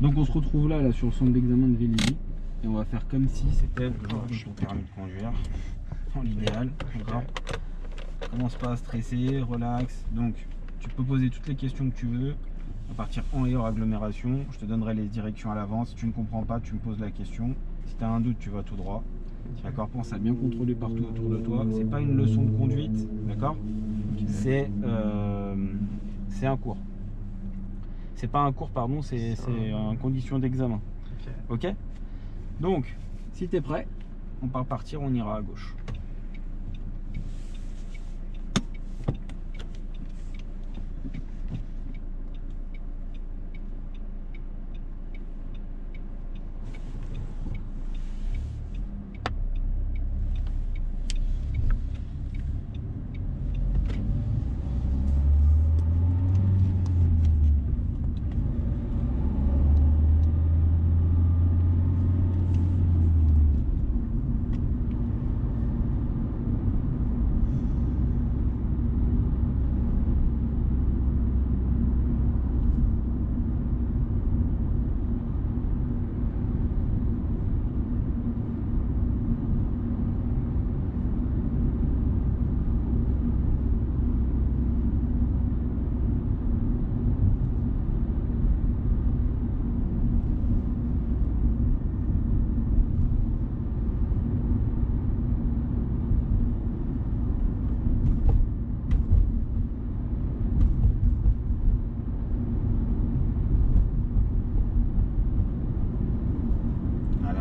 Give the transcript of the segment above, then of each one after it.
Donc on se retrouve là sur le centre d'examen de Vélizy et on va faire comme si c'était le jour de ton permis de conduire, en l'idéal, d'accord. Commence pas à stresser, relax, donc tu peux poser toutes les questions que tu veux, à partir en et hors agglomération, je te donnerai les directions à l'avance, si tu ne comprends pas tu me poses la question, si tu as un doute tu vas tout droit, d'accord, pense à bien contrôler partout autour de toi, c'est pas une leçon de conduite, d'accord, c'est un cours. C'est pas un cours, pardon, c'est en condition d'examen. Ok. Donc, si tu es prêt, on part partir, on ira à gauche.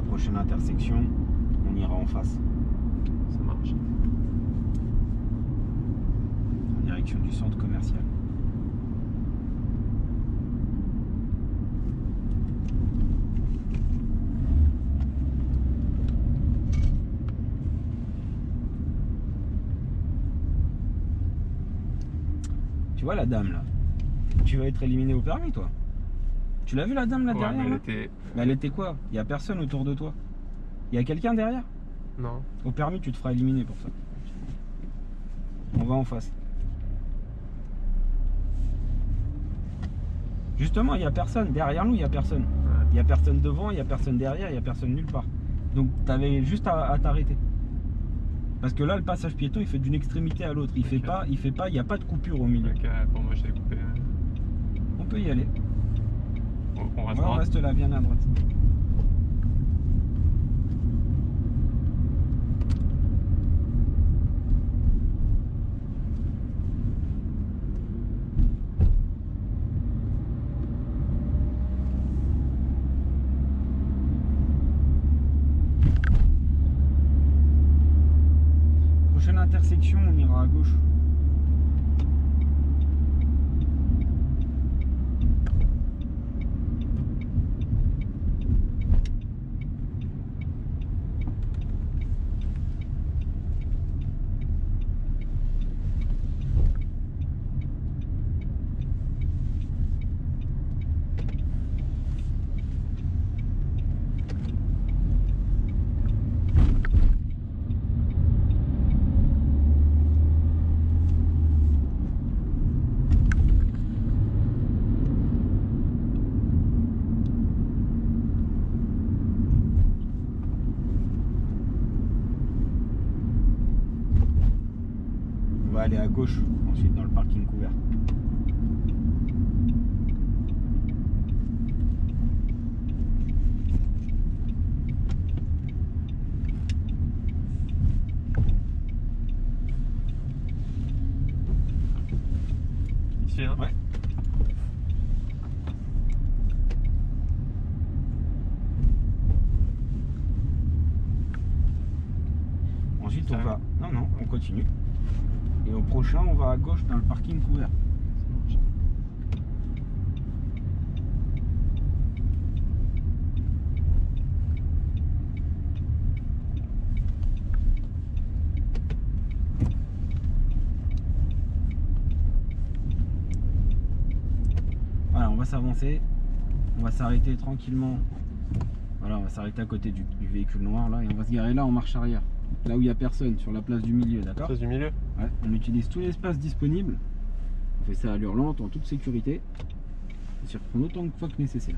Prochaine intersection, on ira en face. Ça marche. En direction du centre commercial. Tu vois la dame là? Tu vas être éliminé au permis toi? Tu l'as vu la dame là derrière mais là? Mais elle était quoi? Il n'y a personne autour de toi. Il y a quelqu'un derrière? Non. Au permis, tu te feras éliminer pour ça. On va en face. Justement, il n'y a personne. Derrière nous, il n'y a personne. Il n'y a personne devant, il n'y a personne derrière, il n'y a personne nulle part. Donc, tu avais juste à t'arrêter. Parce que là, le passage piéton, il fait d'une extrémité à l'autre. Il fait pas, il n'y a pas de coupure au milieu. Ok, pour moi, j'ai coupé. On peut y aller. On reste, on reste là, bien à droite. Prochaine intersection, on ira à gauche. On va aller à gauche, ensuite dans le parking couvert. Ici, hein? Ouais. Ensuite on va... Non, on continue. Et au prochain, on va à gauche dans le parking couvert. Voilà, on va s'avancer. On va s'arrêter tranquillement. Voilà, on va s'arrêter à côté du véhicule noir là et on va se garer là en marche arrière. Là où il n'y a personne, sur la place du milieu, d'accord? Place du milieu. Ouais, on utilise tout l'espace disponible. On fait ça à l'hurlante, en toute sécurité. Et s'y reprendre autant de fois que nécessaire.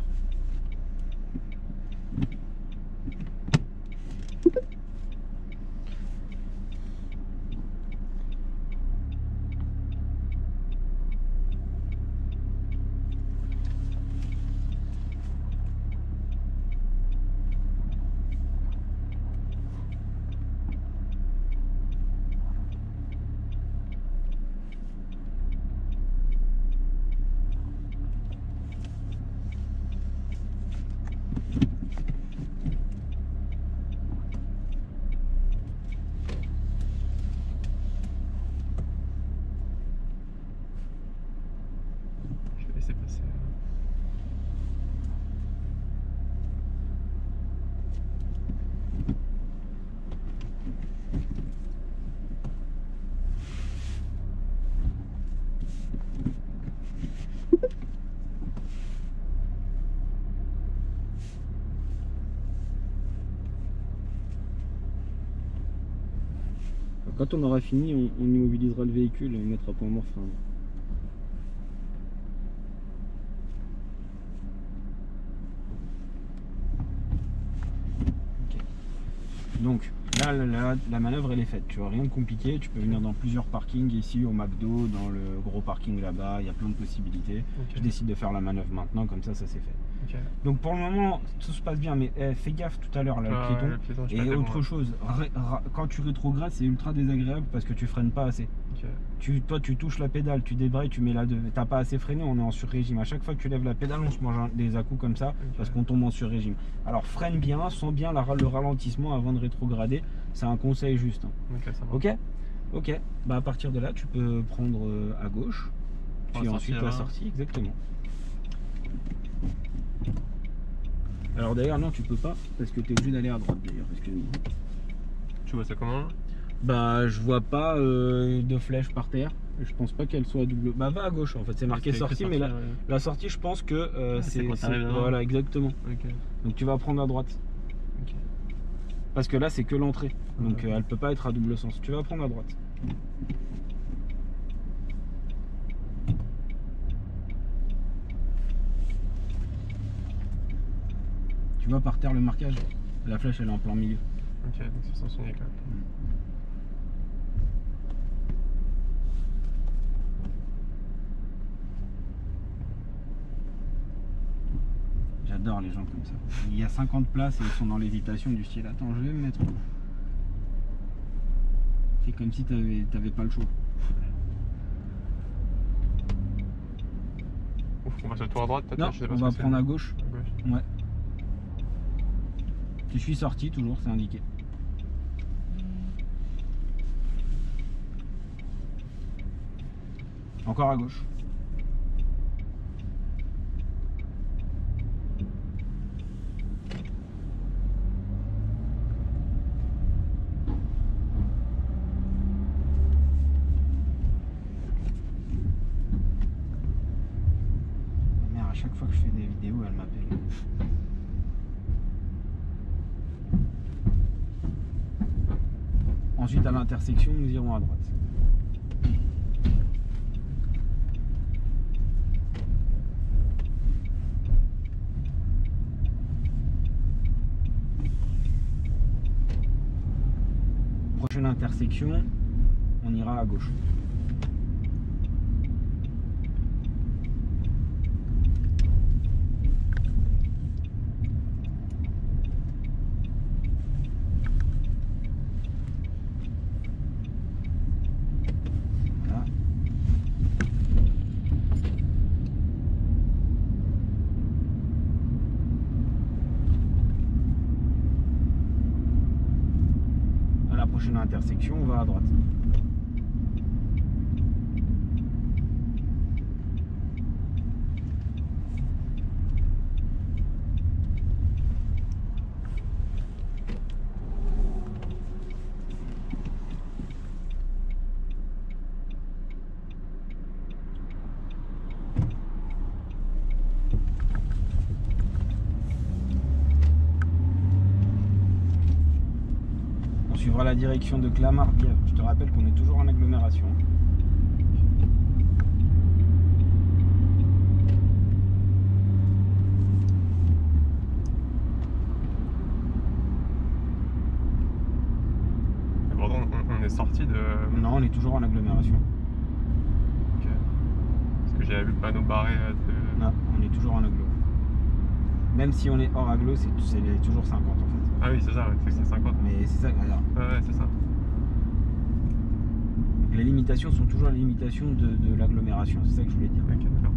Je vais laisser passer. Quand on aura fini, on immobilisera le véhicule et on mettra point mort fin. Donc là, la manœuvre elle est faite, tu vois, rien de compliqué, tu peux venir dans plusieurs parkings ici au McDo, dans le gros parking là-bas, il y a plein de possibilités. Okay. Je décide de faire la manœuvre maintenant, comme ça c'est fait. Okay. Donc pour le moment tout se passe bien, mais fais gaffe tout à l'heure là, le piéton. Et autre chose, quand tu rétrogrades c'est ultra désagréable parce que tu freines pas assez. Okay. Toi tu touches la pédale, tu débrayes, tu mets la 2, t'as pas assez freiné, on est en sur-régime. À chaque fois que tu lèves la pédale on se mange des à-coups comme ça, okay. Parce qu'on tombe en sur-régime. Alors freine bien, sens bien le ralentissement avant de rétrograder, c'est un conseil juste. Hein. Okay, ça va. Ok, bah à partir de là tu peux prendre à gauche, puis ensuite la sortie, exactement. Alors d'ailleurs non tu peux pas, parce que tu es obligé d'aller à droite d'ailleurs, excuse-moi. Tu vois ça comment là? Bah je vois pas de flèche par terre, je pense pas qu'elle soit double. Bah va à gauche en fait, c'est marqué sortie, mais la sortie je pense que c'est voilà exactement. Okay. Donc tu vas prendre à droite. Okay. Parce que là c'est que l'entrée, donc elle peut pas être à double sens, tu vas prendre à droite. Tu vois par terre le marquage, la flèche elle est en plein milieu. Ok, donc c'est sens unique là. J'adore les gens comme ça. Il y a 50 places et ils sont dans l'hésitation du style attends je vais me mettre où? C'est comme si t'avais pas le choix. Ouf, on va sur le tour à droite peut-être? Non, on va prendre à gauche. Ouais. Je suis sorti toujours, c'est indiqué. Encore à gauche. Ma mère, à chaque fois que je fais des vidéos, elle m'appelle. Ensuite, à l'intersection, nous irons à droite. Prochaine intersection, on ira à gauche. Voilà. À la prochaine intersection, on va à droite. suivra la direction de Clamart-Bièvre. Je te rappelle qu'on est toujours en agglomération. Et pourtant, on est sorti de... Non, on est toujours en agglomération. Ok. Parce que j'avais vu le panneau barré de... Non, on est toujours en agglo. Même si on est hors agglo, c'est toujours 50 en fait. Ah oui, c'est ça, ouais, c'est 50. Mais c'est ça, regarde. Ouais, c'est ça. Donc les limitations sont toujours les limitations de l'agglomération, c'est ça que je voulais dire. Ok, d'accord.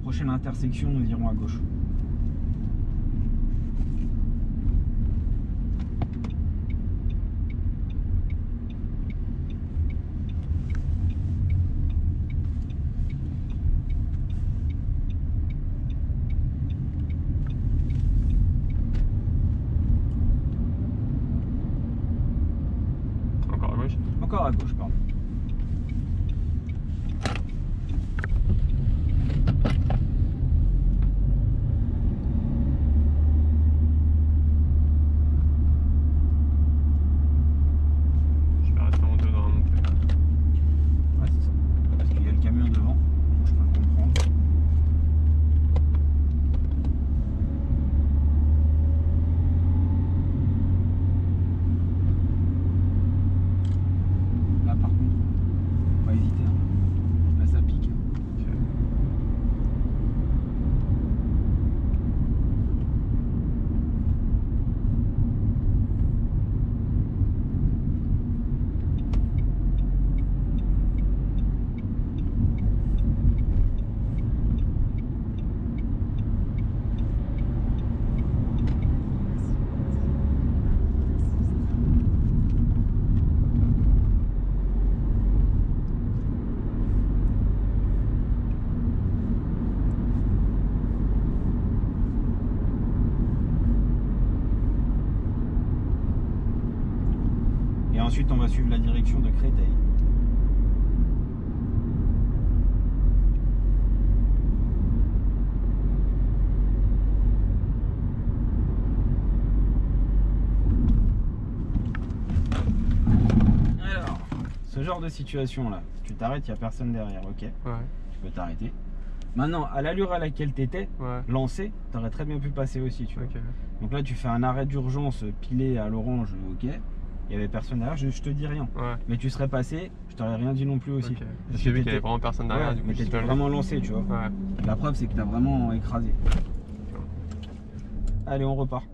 Prochaine intersection, nous irons à gauche. Encore à gauche. Encore à gauche, pardon. Je vais rester en deux dans la montée. Ouais, c'est ça. Parce qu'il y a le camion devant, donc je peux le comprendre. Là par contre, faut pas hésiter. Hein. Là ça pique. Ok. Et ensuite on va suivre la direction de Créteil. Alors, ce genre de situation là, tu t'arrêtes, il n'y a personne derrière, ok, Ouais. tu peux t'arrêter. Maintenant, à l'allure à laquelle tu étais, Ouais. lancé, tu aurais très bien pu passer aussi, tu vois. Ok. Donc là, tu fais un arrêt d'urgence pilé à l'orange, ok, il n'y avait personne derrière, je te dis rien. Ouais. Mais tu serais passé, je t'aurais rien dit non plus aussi. Ok. Parce J'ai que vu qu'il y t'étais- avait vraiment personne derrière, Ouais, du coup mais je suis t'étais allé. vraiment lancé, tu vois. Ouais. La preuve, c'est que t'as vraiment écrasé. Allez, on repart.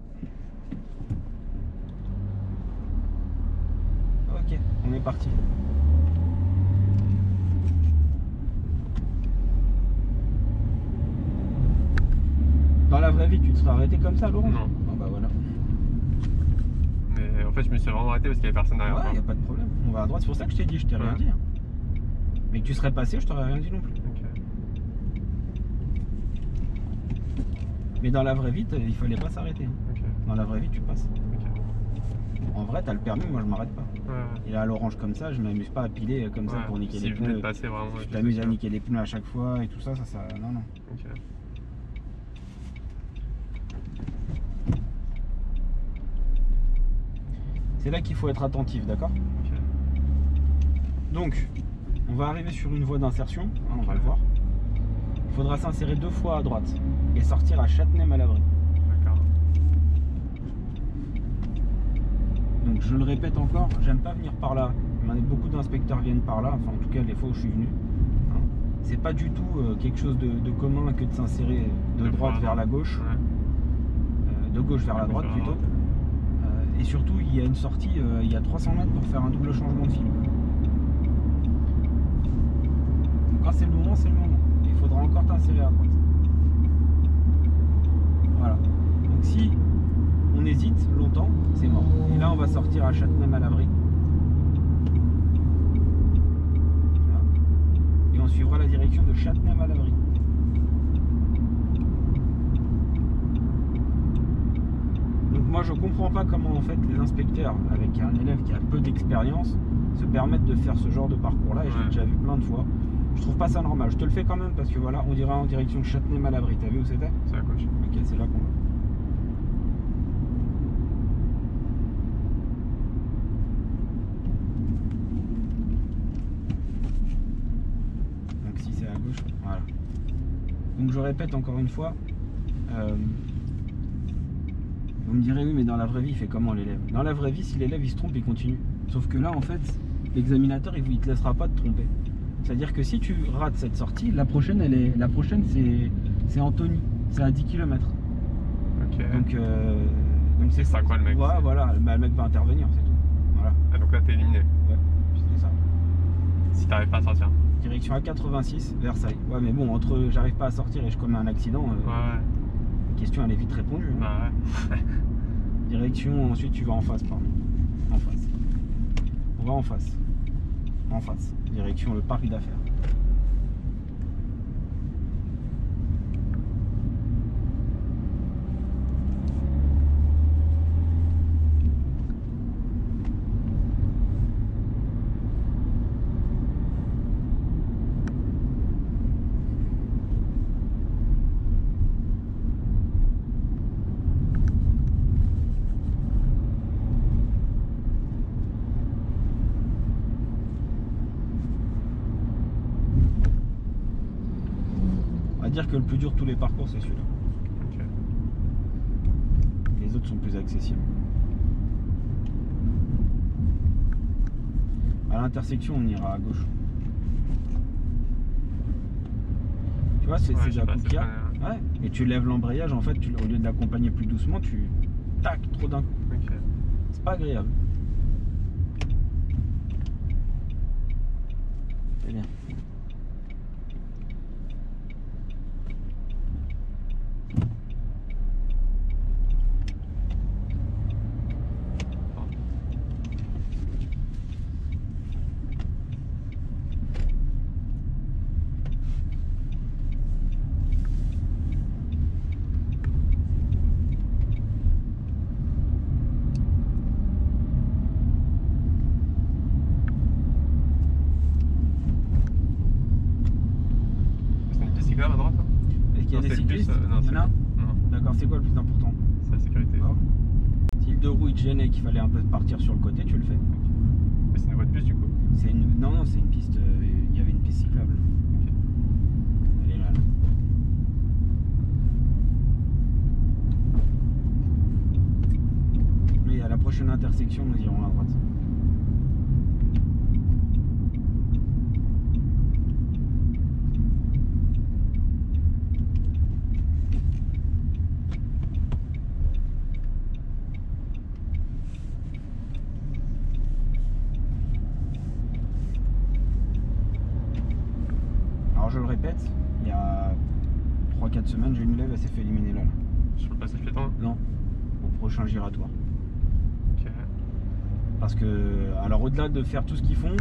Ok, on est parti. Dans la vraie vie, tu te serais arrêté comme ça, Laurent? Non. Bon, bah voilà. Mais en fait, je me suis vraiment arrêté parce qu'il y avait personne derrière Ouais, moi. y a pas de problème. On va à droite, c'est pour ça que je t'ai dit, je t'ai rien Ouais. dit. Hein. Mais que tu serais passé, je t'aurais rien dit non plus. Ok. Mais dans la vraie vie, il fallait pas s'arrêter. Hein. Ok. Dans la vraie vie, tu passes. Ok. En vrai, t'as le permis, moi je m'arrête pas. Ouais. Et là, à l'orange comme ça, je m'amuse pas à piler comme ça Ouais. pour niquer Si les je venais de pneus. passer vraiment. Tu je t'amuses sais à pas. niquer les pneus à chaque fois et tout ça, ça. Non, non. Ok. C'est là qu'il faut être attentif, d'accord? Ok. Donc, on va arriver sur une voie d'insertion, hein, on va le voir. Il faudra s'insérer 2 fois à droite et sortir à Châtenay-Malabry. D'accord. Donc, je le répète encore, j'aime pas venir par là. Beaucoup d'inspecteurs viennent par là, enfin en tout cas les fois où je suis venu. Hein. C'est pas du tout quelque chose de commun que de s'insérer de Deux droite fois, vers la non. gauche, Ouais. de gauche vers la droite Vers la plutôt. droite. Et surtout, il y a une sortie, il y a 300 mètres pour faire un double changement de fil. Donc, quand c'est le moment, c'est le moment. Il faudra encore t'insérer à droite. Voilà. Donc si on hésite longtemps, c'est mort. Et là, on va sortir à Châtenay-Malabry. Voilà. Et on suivra la direction de Châtenay-Malabry. Donc moi je comprends pas comment en fait les inspecteurs, avec un élève qui a peu d'expérience, se permettent de faire ce genre de parcours là, et je l'ai déjà vu plein de fois. Je trouve pas ça normal, je te le fais quand même parce que voilà, on dirait en direction de Châtenay-Malabry. T'as vu où c'était? C'est à gauche. Ok, c'est là qu'on va. Donc si c'est à gauche, voilà. Donc je répète encore une fois, vous me direz oui mais dans la vraie vie il fait comment l'élève? Dans la vraie vie si l'élève il se trompe il continue. Sauf que là en fait l'examinateur il te laissera pas te tromper. C'est-à-dire que si tu rates cette sortie, la prochaine c'est Antony, c'est à 10 km. Ok. Donc c'est ça quoi le mec? Ouais, voilà, le mec va intervenir, c'est tout. Voilà. Ah donc là t'es éliminé. Ouais, c'est ça. Si t'arrives pas à sortir. Direction A86, Versailles. Ouais mais bon, entre j'arrive pas à sortir et je commets un accident, Ouais. la question elle est vite répondue. Hein. Bah ouais. Direction, ensuite tu vas en face, pardon. En face. On va en face. En face. Direction le parc d'affaires. Dire que le plus dur de tous les parcours c'est celui-là. Ok. Les autres sont plus accessibles. À l'intersection on ira à gauche. Tu vois c'est à qu'il y a. Ouais. Et tu lèves l'embrayage en fait, au lieu de l'accompagner plus doucement, tu tac trop d'un coup. Ok. C'est pas agréable. C'est bien. À droite, hein? Est-ce qu'il y a des cyclistes? Non, il y en a? Non. D'accord, c'est quoi le plus important? C'est la sécurité. Ah. Si le deux roues il te gênait et qu'il fallait un peu partir sur le côté, tu le fais. Mais c'est une voie de plus du coup? Non, c'est une piste. Il y avait une piste cyclable. Ok. Elle est là. Mais à la prochaine intersection, nous irons à droite. Alors je le répète, il y a 3-4 semaines, j'ai une élève, elle s'est fait éliminer là. Sur le passage piéton? Non, au prochain giratoire. Ok. Parce que, alors au-delà de faire tout ce qu'ils font,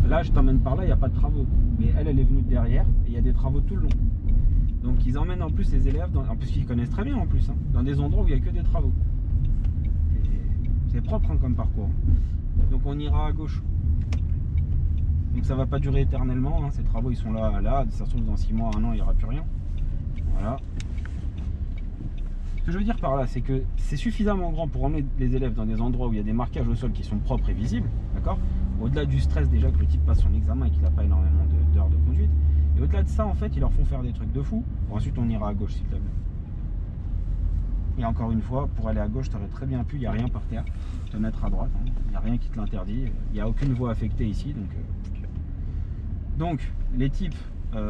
là je t'emmène par là, il n'y a pas de travaux. Mais elle est venue de derrière et il y a des travaux tout le long. Donc ils emmènent en plus les élèves, en plus ils connaissent très bien en plus, hein, dans des endroits où il n'y a que des travaux. C'est propre hein, comme parcours. Donc on ira à gauche. Donc ça va pas durer éternellement, hein. Ces travaux ils sont là, ça se trouve dans 6 mois, 1 an il n'y aura plus rien. Voilà. Ce que je veux dire par là, c'est que c'est suffisamment grand pour emmener les élèves dans des endroits où il y a des marquages au sol qui sont propres et visibles, d'accord? Au-delà du stress déjà que le type passe son examen et qu'il n'a pas énormément d'heures de conduite. Et au-delà de ça, en fait, ils leur font faire des trucs de fou. Bon, ensuite on ira à gauche s'il te plaît. Et encore une fois, pour aller à gauche, tu aurais très bien pu, il n'y a rien par terre, te mettre à droite, hein. Il n'y a rien qui te l'interdit, il n'y a aucune voie affectée ici. Donc les types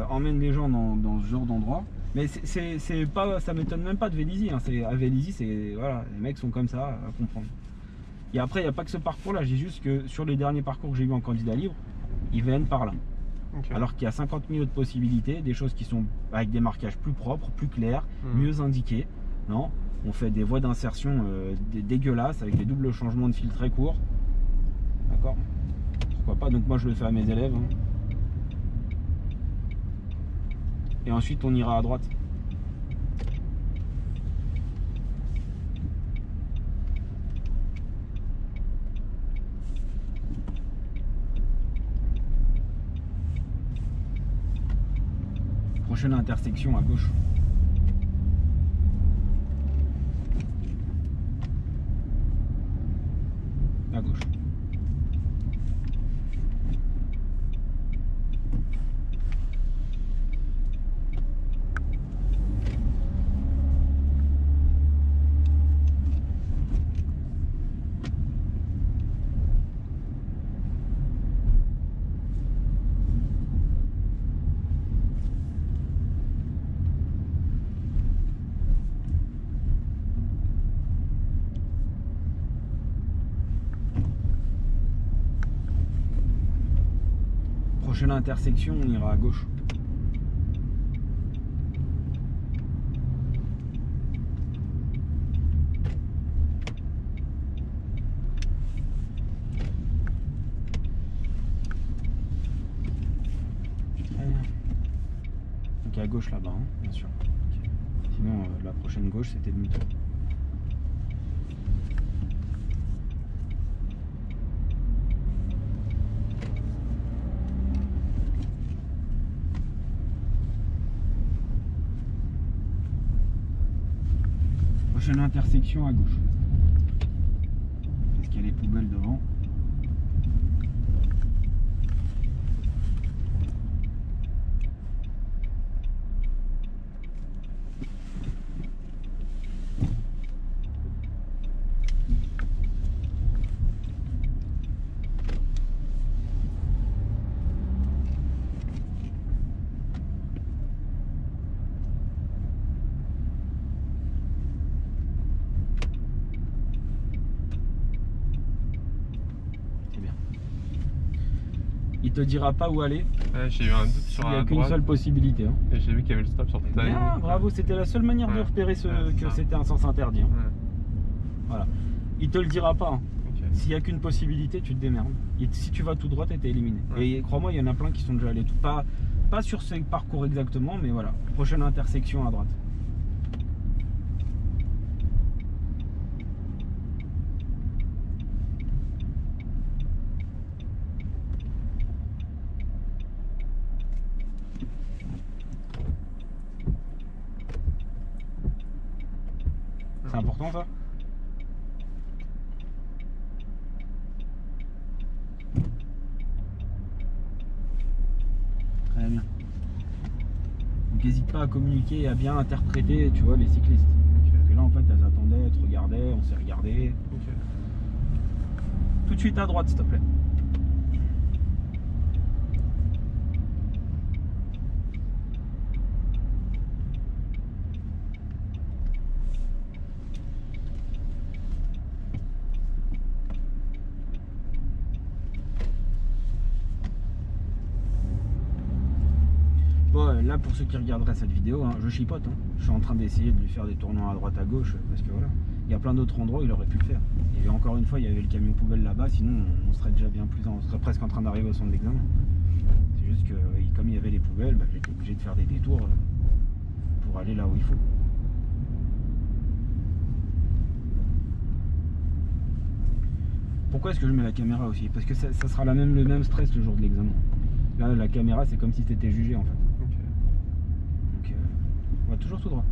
emmènent les gens dans ce genre d'endroit. Mais c'est pas, ça m'étonne même pas de Vélizy, hein. À Vélizy, c'est voilà, les mecs sont comme ça, à comprendre. Et après, il n'y a pas que ce parcours-là, je dis juste que sur les derniers parcours que j'ai eu en candidat libre, ils viennent par là. Okay. Alors qu'il y a 50 000 autres possibilités, des choses qui sont avec des marquages plus propres, plus clairs, mieux indiqués. Non, on fait des voies d'insertion dégueulasses avec des doubles changements de fil très courts. D'accord? Pourquoi pas? Donc moi je le fais à mes élèves. Hein. Et ensuite on ira à droite. Prochaine intersection à gauche. À gauche. Prochaine intersection, on ira à gauche. Donc à gauche là-bas, hein, bien sûr. Sinon, la prochaine gauche, c'était demi-tour. Prochaine intersection à gauche. Parce qu'il y a les poubelles devant. Il te dira pas où aller. Ouais, j'ai eu un doute sur Il n'y la a qu'une droite. seule possibilité. Hein. Et j'ai vu qu'il y avait le stop sur toute la ligne. Ah, bravo, c'était la seule manière de Ouais. repérer Ouais, que ça. c'était un sens interdit. Hein. Ouais. Voilà. Il te le dira pas. Hein. Ok. S'il n'y a qu'une possibilité, tu te démerdes. Et si tu vas tout droit, t'es éliminé. Ouais. Et crois-moi, il y en a plein qui sont déjà allés. Pas sur ce parcours exactement, mais voilà. Prochaine intersection à droite. C'est important ça? Très bien. Donc n'hésite pas à communiquer et à bien interpréter, tu vois, les cyclistes. Ok. Parce que là en fait elles attendaient, elles te regardaient, on s'est regardé. Ok. Tout de suite à droite s'il te plaît. Bon, là pour ceux qui regarderaient cette vidéo, hein, je chipote. Hein. Je suis en train d'essayer de lui faire des tournants à droite à gauche parce que voilà, il y a plein d'autres endroits où il aurait pu le faire. Et encore une fois, il y avait le camion poubelle là-bas, sinon on serait déjà bien plus, on serait presque en train d'arriver au centre d'examen. C'est juste que comme il y avait les poubelles, bah, j'étais obligé de faire des détours pour aller là où il faut. Pourquoi est-ce que je mets la caméra aussi? Parce que ça sera le même stress le jour de l'examen. Là, la caméra, c'est comme si tu étais jugé en fait. Ok. Donc, on va toujours tout droit.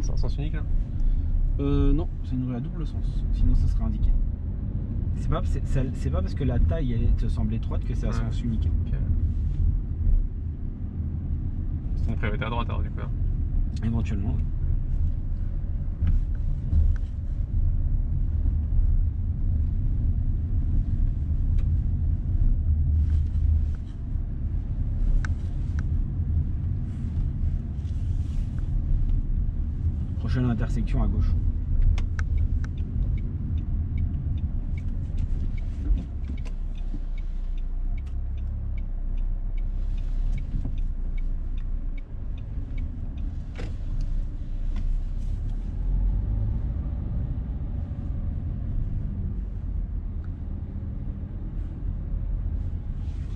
C'est en sens unique là? Non, c'est une rue à double sens. Sinon, ça serait indiqué. C'est pas parce que la taille elle te semble étroite que c'est à Ouais. sens unique. Ok. C'est ton priorité à droite alors du coup. Hein. Éventuellement. Oui. Prochaine intersection à gauche.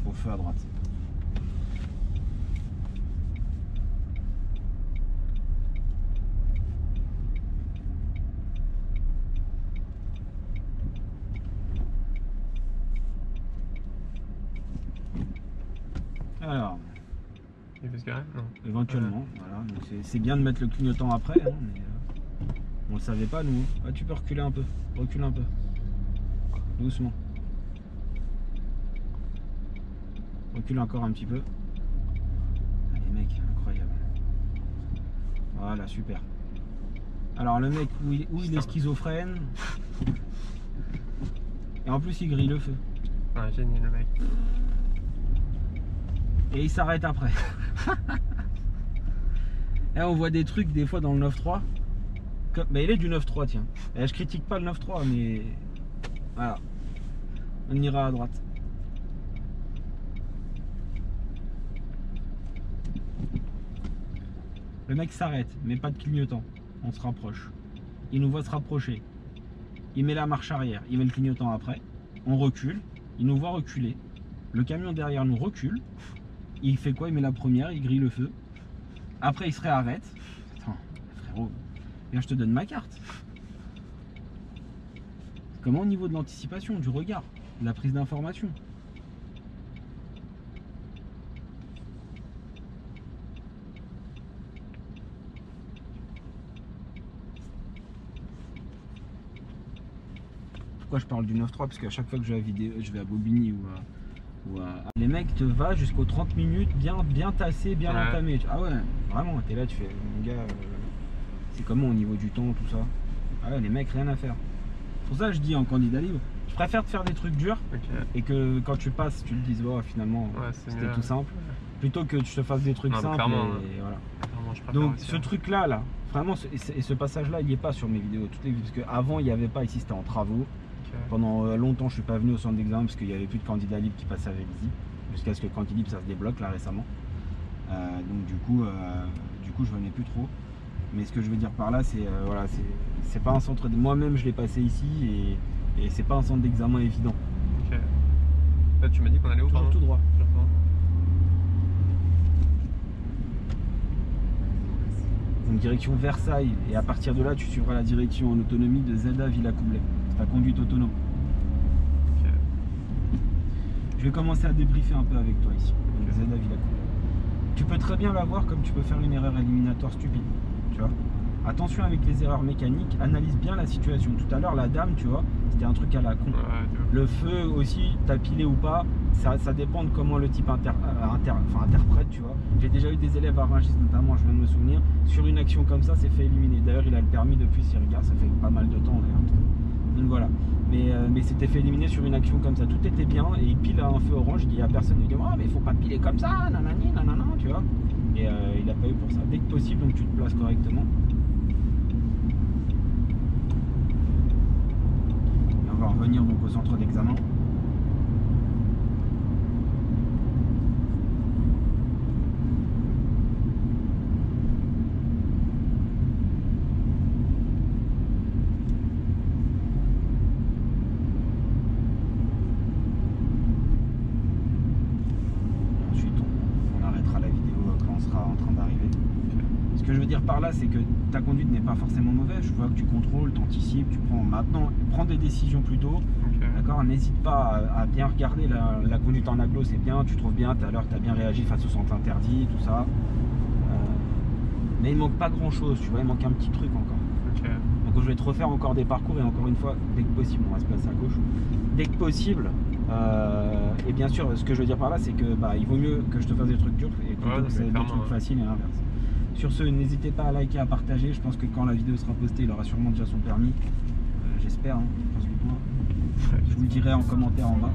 Au feu à droite. Alors, Il veut se garer? Non. éventuellement, voilà. Donc c'est bien de mettre le clignotant après, hein, mais on le savait pas nous. Ah, tu peux reculer un peu, recule un peu. Doucement. Recule encore un petit peu. Allez mec, incroyable. Voilà, super. Alors le mec, où il est schizophrène. Et en plus il grille le feu. Ouais, génial le mec. Et il s'arrête après. Et on voit des trucs des fois dans le 9.3. Mais il est du 9.3 tiens. Et je critique pas le 9.3 mais voilà. On ira à droite. Le mec s'arrête, mais pas de clignotant. On se rapproche. Il nous voit se rapprocher. Il met la marche arrière. Il met le clignotant après. On recule. Il nous voit reculer. Le camion derrière nous recule. Il fait quoi? Il met la première, il grille le feu. Après il se réarrête. Attends, frérot, viens, je te donne ma carte. Comment au niveau de l'anticipation, du regard, de la prise d'information? Pourquoi je parle du 9.3? Parce qu'à chaque fois que je vais à vidéo, je vais à Bobigny les mecs te va jusqu'aux 30 minutes bien tassé, bien entamé. Ah ouais, vraiment, t'es là, tu fais, mon gars, c'est comment au niveau du temps, tout ça? Ah ouais, les mecs, rien à faire. C'est pour ça que je dis en candidat libre, je préfère te faire des trucs durs et que quand tu passes, tu te dises, oh, finalement, c'était tout simple, plutôt que tu te fasses des trucs simples. Et voilà. Donc ce truc-là, vraiment, et ce passage-là, il n'y est pas sur mes vidéos, parce qu'avant, il n'y avait pas, ici c'était en travaux. Pendant longtemps, je suis pas venu au centre d'examen parce qu'il n'y avait plus de candidats libres qui passaient à Vélizy, jusqu'à ce que le candidat libre ça se débloque là récemment. Donc du coup, je venais plus trop. Mais ce que je veux dire par là, c'est voilà, c'est pas un centre. Moi-même, je l'ai passé ici et c'est pas un centre d'examen évident. Ok. Là, tu m'as dit qu'on allait où? Toujours tout droit. Donc direction Versailles et à partir de là, tu suivras la direction en autonomie de Zelda Villa Coublet. Ta conduite autonome. Okay. Je vais commencer à débriefer un peu avec toi ici. Donc, Zelda Villa Coublet. Tu peux très bien l'avoir comme tu peux faire une erreur éliminatoire stupide. Tu vois. Attention avec les erreurs mécaniques, analyse bien la situation. Tout à l'heure, la dame, tu vois, c'était un truc à la con. Le feu aussi, t'as pilé ou pas, ça dépend de comment le type interprète, tu vois. J'ai déjà eu des élèves à Rungis, notamment, je viens de me souvenir, sur une action comme ça, c'est fait éliminer. D'ailleurs, il a le permis depuis, s'il regarde, ça fait pas mal de temps d'ailleurs. Donc voilà, mais c'était fait éliminer sur une action comme ça, tout était bien et il pile à un feu orange, il dit à personne, il dit oh mais il faut pas piler comme ça, nanani, nanana, tu vois. Et il a pas eu pour ça, dès que possible, donc tu te places correctement. Et on va revenir donc au centre d'examen. Ce que je veux dire par là, c'est que ta conduite n'est pas forcément mauvaise. Je vois que tu contrôles, tu anticipes, tu prends maintenant, prends des décisions plus tôt. D'accord, n'hésite pas à bien regarder la conduite en agglo, c'est bien, tu trouves bien, tout à l'heure tu as bien réagi face au centre interdit, tout ça. Mais il manque pas grand chose, tu vois, il manque un petit truc encore. Donc je vais te refaire encore des parcours et encore une fois, dès que possible, on va se placer à gauche. Dès que possible, et bien sûr, ce que je veux dire par là, c'est que il vaut mieux que je te fasse des trucs durs et plutôt que des trucs faciles et l'inverse. Sur ce, n'hésitez pas à liker, à partager. Je pense que quand la vidéo sera postée, il aura sûrement déjà son permis. J'espère, hein, je pense du moins. Je vous le dirai en commentaire en bas.